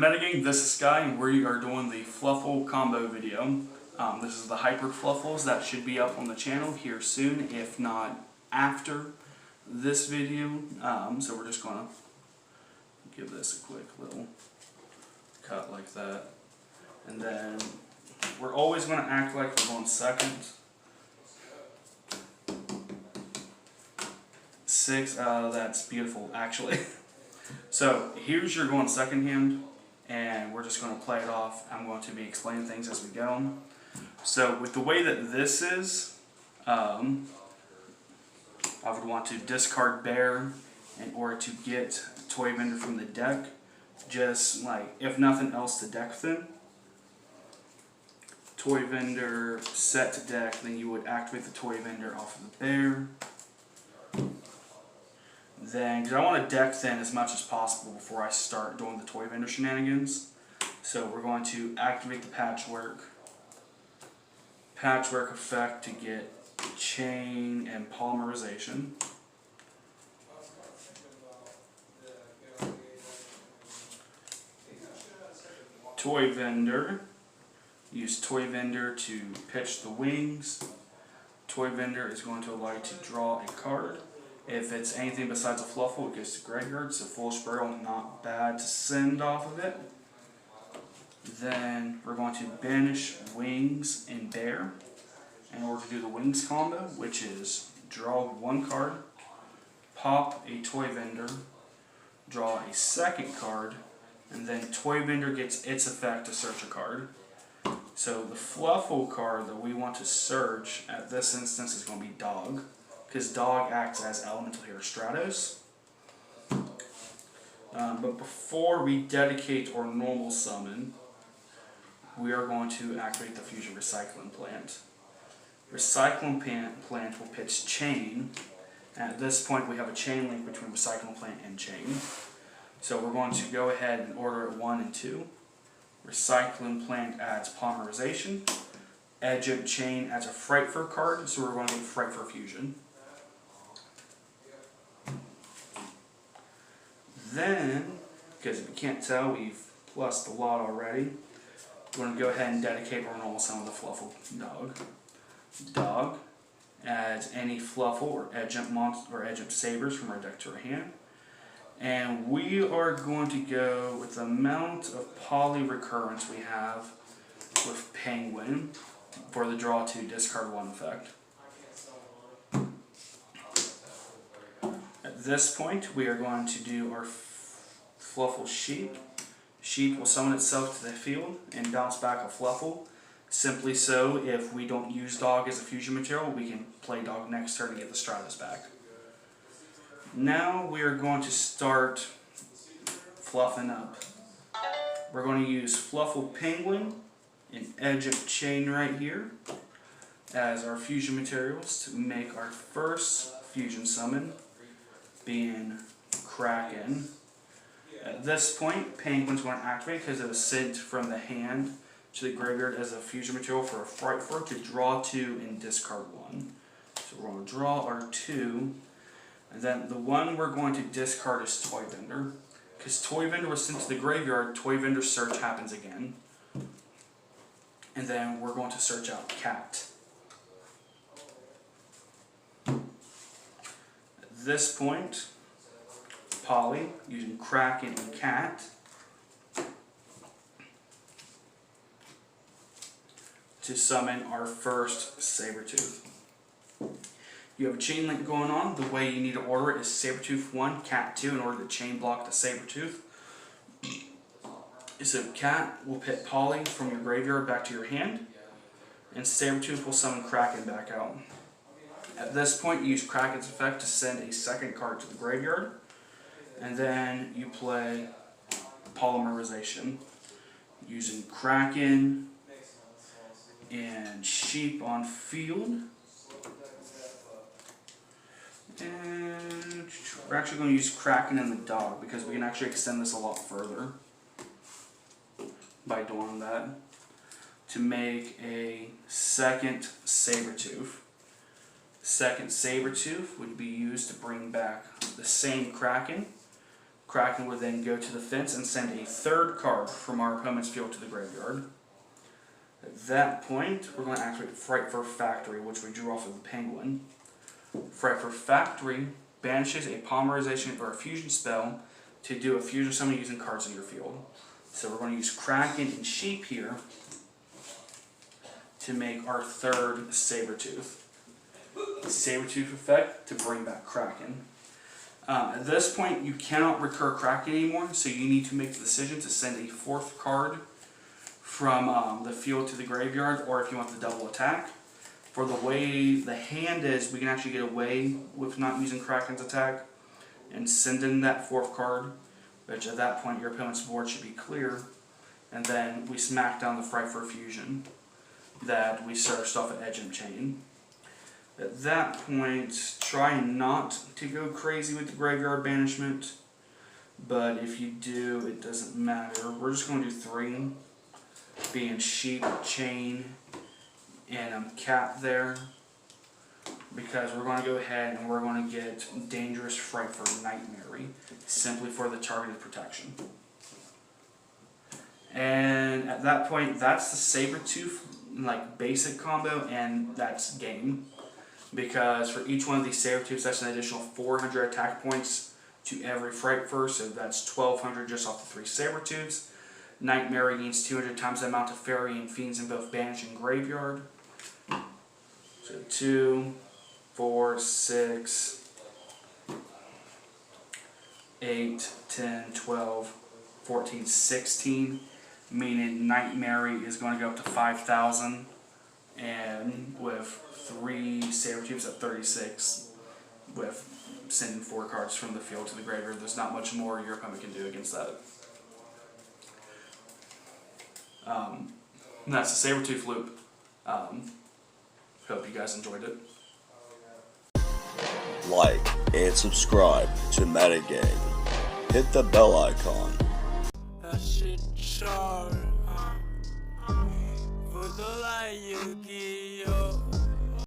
Metagame, this is Sky, and we are doing the Fluffle combo video. This is the Hyper Fluffals that should be up on the channel here soon, if not after this video. So we're just going to give this a quick little cut like that. And then we're always going to act like we're going second. 6, that's beautiful actually. So here's your going second hand, and we're just going to play it off. I'm going to be explaining things as we go. So with the way that this is, I would want to discard bear in order to get Toy Vendor from the deck. Just like, if nothing else, to deck thin. Toy Vendor set to deck, then you would activate the Toy Vendor off of the bear. Then, because I want to deck thin as much as possible before I start doing the Toy Vendor shenanigans. So we're going to activate the patchwork effect to get chain and polymerization. Toy Vendor. Use Toy Vendor to pitch the wings. Toy Vendor is going to allow you to draw a card. If it's anything besides a Fluffle, it goes to graveyard, so Foolish Burial, not bad to send off of it. Then we're going to banish Wings and Bear in order to do the Wings combo, which is draw one card, pop a Toy Vendor, draw a second card, and then Toy Vendor gets its effect to search a card. So the Fluffle card that we want to search at this instance is going to be Dog, because Dog acts as Elemental Hero Stratos. But before we dedicate or normal summon, we are going to activate the Fusion Recycling Plant. Recycling Plant will pitch Chain. At this point we have a chain link between Recycling Plant and Chain. So we're going to go ahead and order it 1 and 2. Recycling Plant adds Polymerization. Edge of Chain adds a Frightfur card, so we're going to get Frightfur Fusion. Then, because if you can't tell, we've plussed a lot already. We're going to go ahead and dedicate our normal summon the Fluffle Dog. Dog adds any Fluffle or Edge-Up monster or Edge-Up Sabers from our deck to our hand. And we are going to go with the amount of poly recurrence we have with Penguin for the draw 2, discard 1 effect. At this point, we are going to do our Fluffle Sheep. Sheep will summon itself to the field and bounce back a Fluffle. Simply so, if we don't use Dog as a fusion material, we can play Dog next turn to get the Stratos back. Now we are going to start fluffing up. We're going to use Fluffle Penguin and Edge of Chain right here as our fusion materials to make our first fusion summon, being Kraken. At this point, Penguin's going to activate because it was sent from the hand to the graveyard as a fusion material for a Frightfur to draw 2 and discard 1. So we're going to draw our 2, and then the one we're going to discard is Toy Vendor. Because Toy Vendor was sent to the graveyard, Toy Vendor search happens again. And then we're going to search out Cat. At this point, Poly, using Kraken and Cat, to summon our first Sabertooth. You have a chain link going on. The way you need to order it is Sabertooth 1, Cat 2 in order to chain block the Sabertooth. So Cat will pit Poly from your graveyard back to your hand, and Sabertooth will summon Kraken back out. At this point, you use Kraken's effect to send a second card to the graveyard, and then you play Polymerization using Kraken and Sheep on field. And we're actually going to use Kraken and the Dog because we can actually extend this a lot further by doing that to make a second Sabertooth. Second Sabertooth would be used to bring back the same Kraken Kraken would then go to the fence and send a third card from our opponent's field to the graveyard. At that point, we're going to activate Frightfur Factory, which we drew off of the Penguin. Frightfur Factory banishes a polymerization or a fusion spell to do a fusion summon using cards in your field. So we're going to use Kraken and Sheep here to make our third Sabertooth. Sabertooth effect to bring back Kraken. At this point, you cannot recur Kraken anymore, so you need to make the decision to send a fourth card from the field to the graveyard, or if you want the double attack. For the way the hand is, we can actually get away with not using Kraken's attack and send in that fourth card, which at that point your opponent's board should be clear, and then we smack down the Frightfur Fusion that we searched off at Edge and Chain. At that point, try not to go crazy with the graveyard banishment, but if you do, it doesn't matter. We're just going to do 3, being Sheep, Chain, and Cat there, because we're going to go ahead and we're going to get Dangerous Frightfur Nightmare, simply for the targeted protection. And at that point, that's the Sabertooth basic combo, and that's game. Because for each one of these Sabertooths, that's an additional 400 attack points to every Frightfur, so that's 1200 just off the 3 Sabertooths. Nightmare gains 200 times the amount of Fairy and Fiends in both Banish and Graveyard. So 2, 4, 6, 8, 10, 12, 14, 16, meaning Nightmare is going to go up to 5,000, and with 3 Sabertooths at 36, with sending 4 cards from the field to the graveyard, there's not much more your opponent can do against that. And that's the Sabertooth loop. Hope you guys enjoyed it. Like and subscribe to Metagame. Hit the bell icon. That shit sharp. For the light you give.